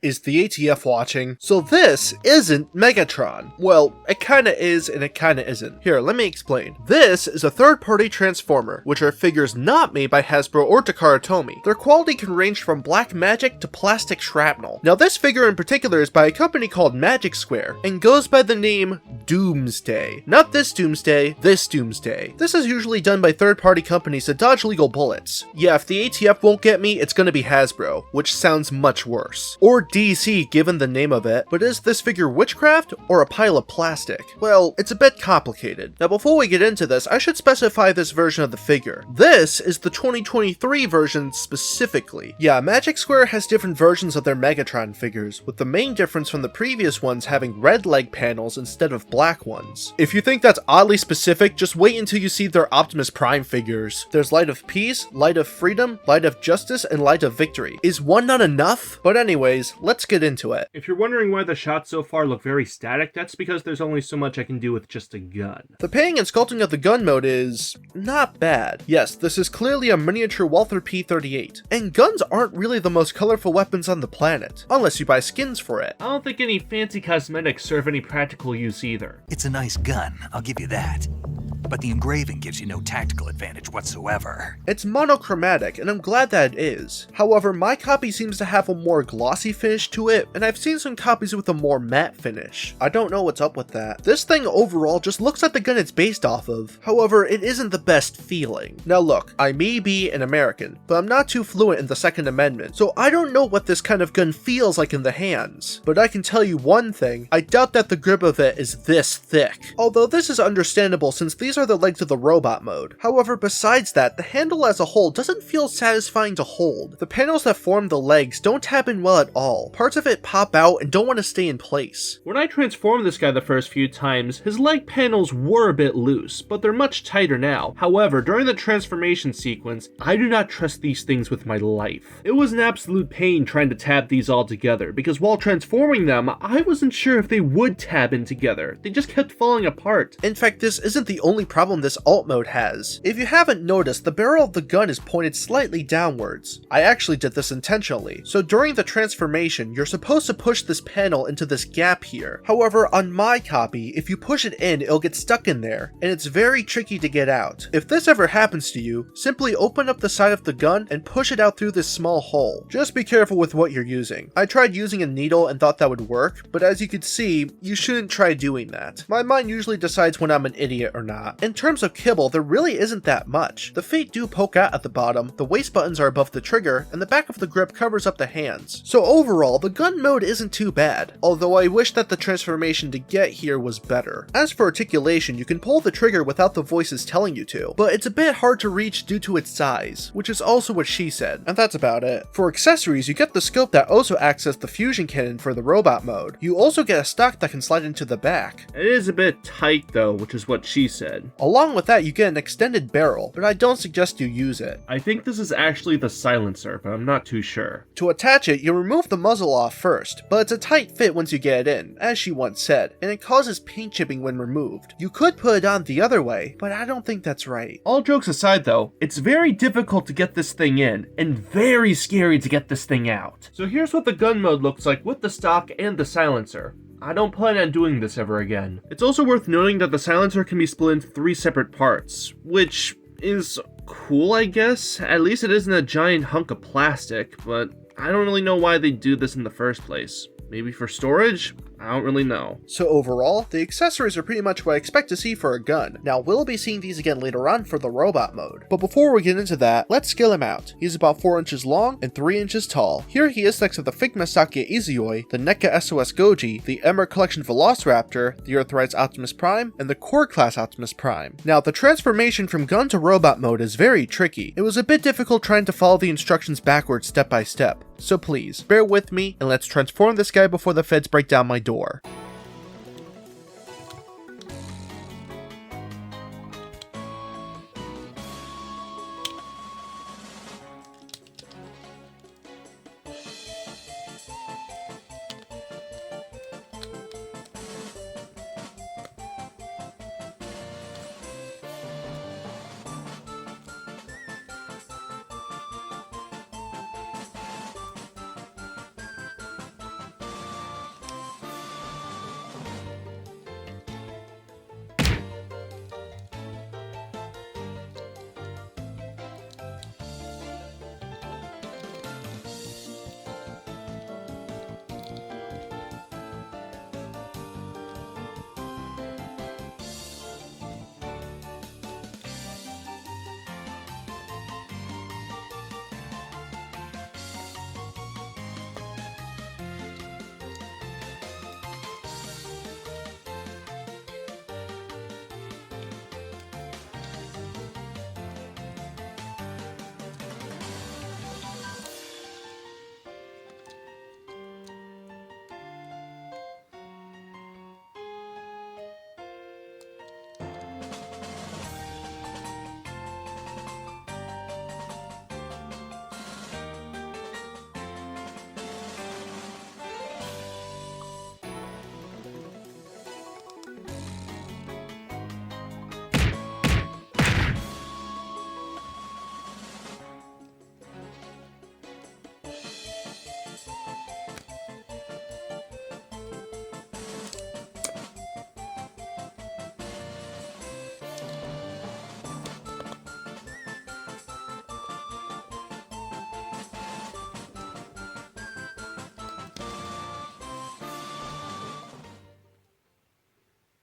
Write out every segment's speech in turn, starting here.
Is the ATF watching? So this isn't Megatron. Well, it kinda is and it kinda isn't. Here, let me explain. This is a third-party Transformer, which are figures not made by Hasbro or Takara Tomy. Their quality can range from black magic to plastic shrapnel. Now this figure in particular is by a company called Magic Square, and goes by the name Doomsday. Not this Doomsday, this Doomsday. This is usually done by third-party companies to dodge legal bullets. Yeah, if the ATF won't get me, it's gonna be Hasbro, which sounds much worse. Or DC given the name of it, but is this figure witchcraft or a pile of plastic? Well, it's a bit complicated. Now before we get into this, I should specify this version of the figure. This is the 2023 version specifically. Yeah, Magic Square has different versions of their Megatron figures, with the main difference from the previous ones having red leg panels instead of black ones. If you think that's oddly specific, just wait until you see their Optimus Prime figures. There's Light of Peace, Light of Freedom, Light of Justice, and Light of Victory. Is one not enough? But anyways, let's get into it. If you're wondering why the shots so far look very static, that's because there's only so much I can do with just a gun. The painting and sculpting of the gun mode is not bad. Yes, this is clearly a miniature Walther P-38, and guns aren't really the most colorful weapons on the planet, unless you buy skins for it. I don't think any fancy cosmetics serve any practical use either. It's a nice gun, I'll give you that. But the engraving gives you no tactical advantage whatsoever. It's monochromatic, and I'm glad that it is. However, my copy seems to have a more glossy finish to it, and I've seen some copies with a more matte finish. I don't know what's up with that. This thing overall just looks like the gun it's based off of. However, it isn't the best feeling. Now look, I may be an American, but I'm not too fluent in the Second Amendment, so I don't know what this kind of gun feels like in the hands. But I can tell you one thing, I doubt that the grip of it is this thick. Although this is understandable since these are the legs of the robot mode. However, besides that, the handle as a whole doesn't feel satisfying to hold. The panels that form the legs don't tap in well at all. Parts of it pop out and don't want to stay in place. When I transformed this guy the first few times, his leg panels were a bit loose, but they're much tighter now. However, during the transformation sequence, I do not trust these things with my life. It was an absolute pain trying to tab these all together, because while transforming them, I wasn't sure if they would tab in together. They just kept falling apart. In fact, this isn't the only problem this alt mode has. If you haven't noticed, the barrel of the gun is pointed slightly downwards. I actually did this intentionally. So during the transformation, you're supposed to push this panel into this gap here. However, on my copy, if you push it in, it'll get stuck in there, and it's very tricky to get out. If this ever happens to you, simply open up the side of the gun and push it out through this small hole. Just be careful with what you're using. I tried using a needle and thought that would work, but as you can see, you shouldn't try doing that. My mind usually decides when I'm an idiot or not. In terms of kibble, there really isn't that much. The feet do poke out at the bottom, the waist buttons are above the trigger, and the back of the grip covers up the hands. So overall, the gun mode isn't too bad, although I wish that the transformation to get here was better. As for articulation, you can pull the trigger without the voices telling you to, but it's a bit hard to reach due to its size, which is also what she said, and that's about it. For accessories, you get the scope that also acts as the fusion cannon for the robot mode. You also get a stock that can slide into the back. It is a bit tight though, which is what she said. Along with that, you get an extended barrel, but I don't suggest you use it. I think this is actually the silencer, but I'm not too sure. To attach it, you remove the muzzle off first, but it's a tight fit once you get it in, as she once said, and it causes paint chipping when removed. You could put it on the other way, but I don't think that's right. All jokes aside though, it's very difficult to get this thing in, and very scary to get this thing out. So here's what the gun mode looks like with the stock and the silencer. I don't plan on doing this ever again. It's also worth noting that the silencer can be split into 3 separate parts, which is cool, I guess. At least it isn't a giant hunk of plastic, but I don't really know why they do this in the first place. Maybe for storage? I don't really know. So overall, the accessories are pretty much what I expect to see for a gun. Now, we'll be seeing these again later on for the robot mode. But before we get into that, let's scale him out. He's about 4 inches long and 3 inches tall. Here he is next to the Figma Sake Izuyoi, the NECA SOS Goji, the Emer Collection Velociraptor, the Earthrise Optimus Prime, and the Core Class Optimus Prime. Now, the transformation from gun to robot mode is very tricky. It was a bit difficult trying to follow the instructions backwards step by step. So please, bear with me and let's transform this guy before the feds break down my door.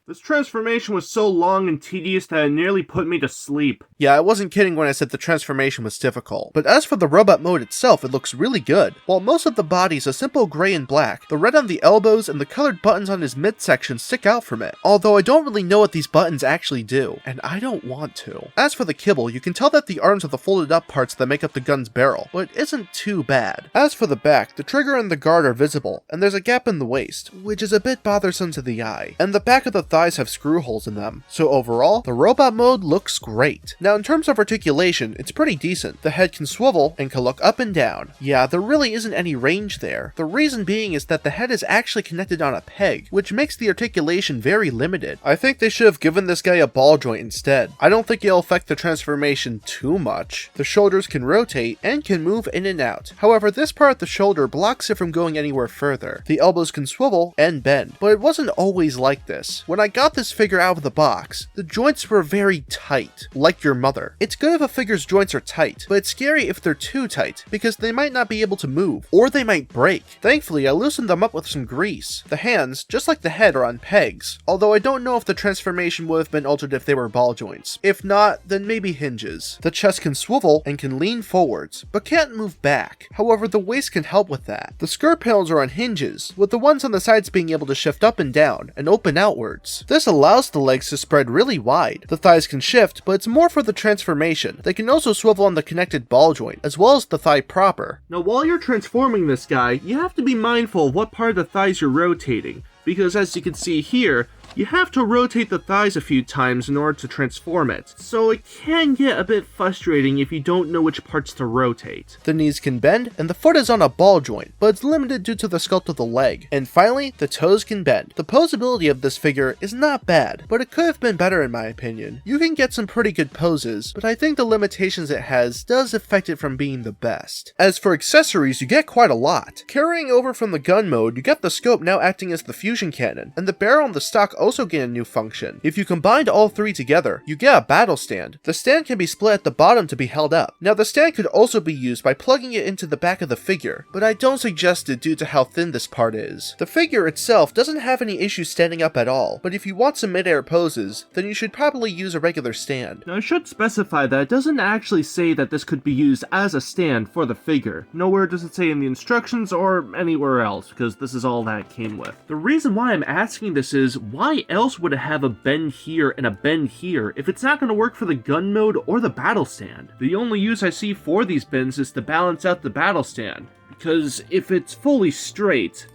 This transformation was so long and tedious that it nearly put me to sleep. Yeah, I wasn't kidding when I said the transformation was difficult. But as for the robot mode itself, it looks really good. While most of the body is a simple gray and black, the red on the elbows and the colored buttons on his midsection stick out from it. Although I don't really know what these buttons actually do, and I don't want to. As for the kibble, you can tell that the arms are the folded up parts that make up the gun's barrel, but it isn't too bad. As for the back, the trigger and the guard are visible, and there's a gap in the waist, which is a bit bothersome to the eye. And the back of the thighs have screw holes in them. So overall, the robot mode looks great. Now in terms of articulation, it's pretty decent. The head can swivel and can look up and down. Yeah, there really isn't any range there. The reason being is that the head is actually connected on a peg, which makes the articulation very limited. I think they should have given this guy a ball joint instead. I don't think it'll affect the transformation too much. The shoulders can rotate and can move in and out. However, this part of the shoulder blocks it from going anywhere further. The elbows can swivel and bend, but it wasn't always like this. When I got this figure out of the box, the joints were very tight, like your mother. It's good if a figure's joints are tight, but it's scary if they're too tight, because they might not be able to move, or they might break. Thankfully, I loosened them up with some grease. The hands, just like the head, are on pegs, although I don't know if the transformation would have been altered if they were ball joints. If not, then maybe hinges. The chest can swivel and can lean forwards, but can't move back. However, the waist can help with that. The skirt panels are on hinges, with the ones on the sides being able to shift up and down, and open outwards. This allows the legs to spread really wide. The thighs can shift, but it's more for the transformation. They can also swivel on the connected ball joint, as well as the thigh proper. Now while you're transforming this guy, you have to be mindful of what part of the thighs you're rotating, because as you can see here, you have to rotate the thighs a few times in order to transform it, so it can get a bit frustrating if you don't know which parts to rotate. The knees can bend, and the foot is on a ball joint, but it's limited due to the sculpt of the leg. And finally, the toes can bend. The posability of this figure is not bad, but it could have been better in my opinion. You can get some pretty good poses, but I think the limitations it has does affect it from being the best. As for accessories, you get quite a lot. Carrying over from the gun mode, you get the scope now acting as the fusion cannon, and the barrel and the stock also gain a new function. If you combined all three together, you get a battle stand. The stand can be split at the bottom to be held up. Now the stand could also be used by plugging it into the back of the figure, but I don't suggest it due to how thin this part is. The figure itself doesn't have any issues standing up at all, but if you want some mid-air poses, then you should probably use a regular stand. Now I should specify that it doesn't actually say that this could be used as a stand for the figure. Nowhere does it say in the instructions or anywhere else, because this is all that it came with. The reason why I'm asking this is, why else would it have a bend here and a bend here if it's not going to work for the gun mode or the battle stand? The only use I see for these bends is to balance out the battle stand, because if it's fully straight,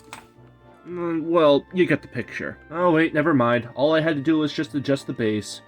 well, you get the picture. Oh wait, never mind. All I had to do was just adjust the base.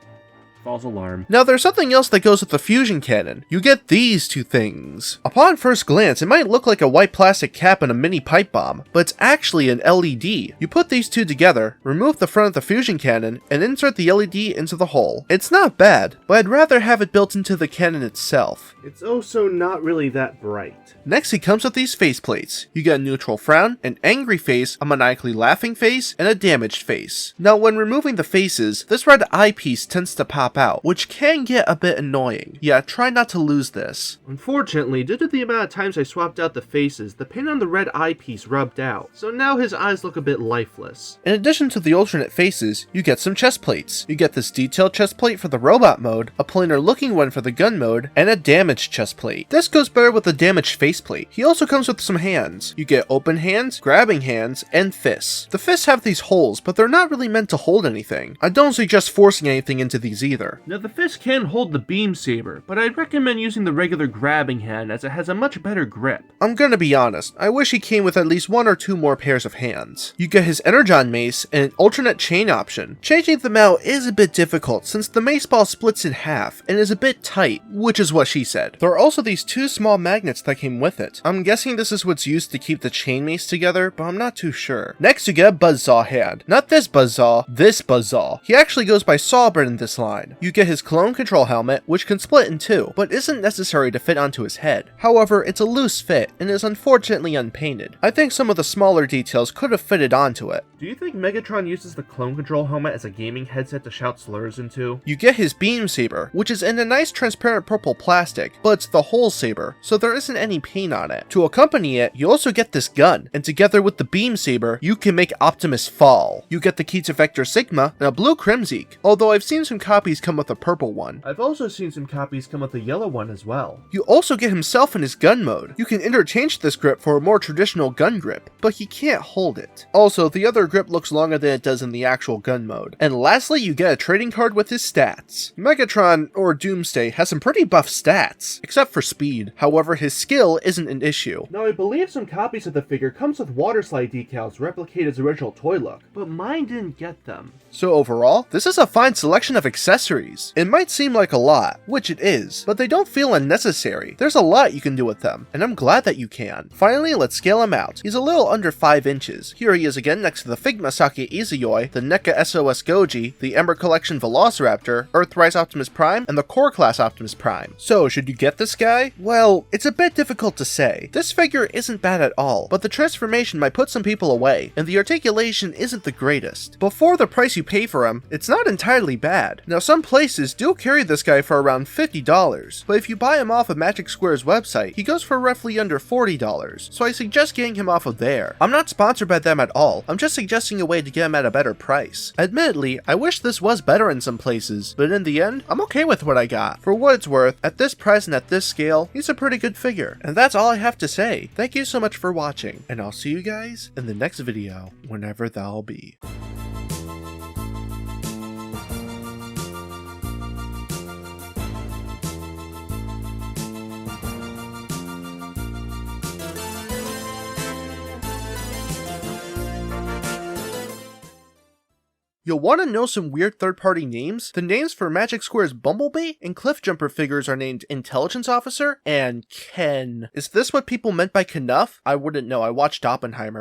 False alarm. Now there's something else that goes with the fusion cannon. You get these two things. Upon first glance, it might look like a white plastic cap and a mini pipe bomb, but it's actually an LED. You put these two together, remove the front of the fusion cannon, and insert the LED into the hole. It's not bad, but I'd rather have it built into the cannon itself. It's also not really that bright. Next, it comes with these faceplates. You get a neutral frown, an angry face, a maniacally laughing face, and a damaged face. Now when removing the faces, this red eyepiece tends to pop out, which can get a bit annoying. Yeah, try not to lose this. Unfortunately, due to the amount of times I swapped out the faces, the paint on the red eyepiece rubbed out, so now his eyes look a bit lifeless. In addition to the alternate faces, you get some chest plates. You get this detailed chest plate for the robot mode, a plainer looking one for the gun mode, and a damaged chest plate. This goes better with the damaged faceplate. He also comes with some hands. You get open hands, grabbing hands, and fists. The fists have these holes, but they're not really meant to hold anything. I don't suggest forcing anything into these either. Now the fist can hold the beam saber, but I'd recommend using the regular grabbing hand as it has a much better grip. I'm gonna be honest, I wish he came with at least one or two more pairs of hands. You get his energon mace and an alternate chain option. Changing them out is a bit difficult since the mace ball splits in half and is a bit tight, which is what she said. There are also these two small magnets that came with it. I'm guessing this is what's used to keep the chain mace together, but I'm not too sure. Next you get a buzzsaw hand. Not this buzzsaw, this buzzsaw. He actually goes by Sawburn in this line. head. You get his clone control helmet, which can split in two, but isn't necessary to fit onto his head. However, it's a loose fit and is unfortunately unpainted. I think some of the smaller details could have fitted onto it. Do you think Megatron uses the clone control helmet as a gaming headset to shout slurs into? You get his beam saber, which is in a nice transparent purple plastic, but it's the whole saber, so there isn't any paint on it. To accompany it, you also get this gun, and together with the beam saber, you can make Optimus fall. You get the key to Vector Sigma and a blue Crimzeek, although I've seen some copies come with a purple one. I've also seen some copies come with a yellow one as well. You also get himself in his gun mode. You can interchange this grip for a more traditional gun grip, but he can't hold it. Also, the other grip looks longer than it does in the actual gun mode. And lastly, you get a trading card with his stats. Megatron, or Doomsday, has some pretty buff stats, except for speed. However, his skill isn't an issue. Now, I believe some copies of the figure comes with water slide decals to replicate his original toy look, but mine didn't get them. So overall, this is a fine selection of accessories. It might seem like a lot, which it is, but they don't feel unnecessary. There's a lot you can do with them, and I'm glad that you can. Finally, let's scale him out. He's a little under 5 inches. Here he is again next to the Figma Sake Izuyoi, the NECA SOS Goji, the Ember Collection Velociraptor, Earthrise Optimus Prime, and the Core Class Optimus Prime. So, should you get this guy? Well, it's a bit difficult to say. This figure isn't bad at all, but the transformation might put some people away, and the articulation isn't the greatest. Before the price you pay for him, it's not entirely bad. Now, some places do carry this guy for around $50, but if you buy him off of Magic Square's website, he goes for roughly under $40, so I suggest getting him off of there. I'm not sponsored by them at all, I'm just suggesting a way to get him at a better price. Admittedly, I wish this was better in some places, but in the end, I'm okay with what I got. For what it's worth, at this price and at this scale, he's a pretty good figure. And that's all I have to say. Thank you so much for watching, and I'll see you guys in the next video, whenever that'll be. You'll want to know some weird third-party names? The names for Magic Square's Bumblebee and Cliffjumper figures are named Intelligence Officer and Ken. Is this what people meant by Knuff? I wouldn't know, I watched Oppenheimer.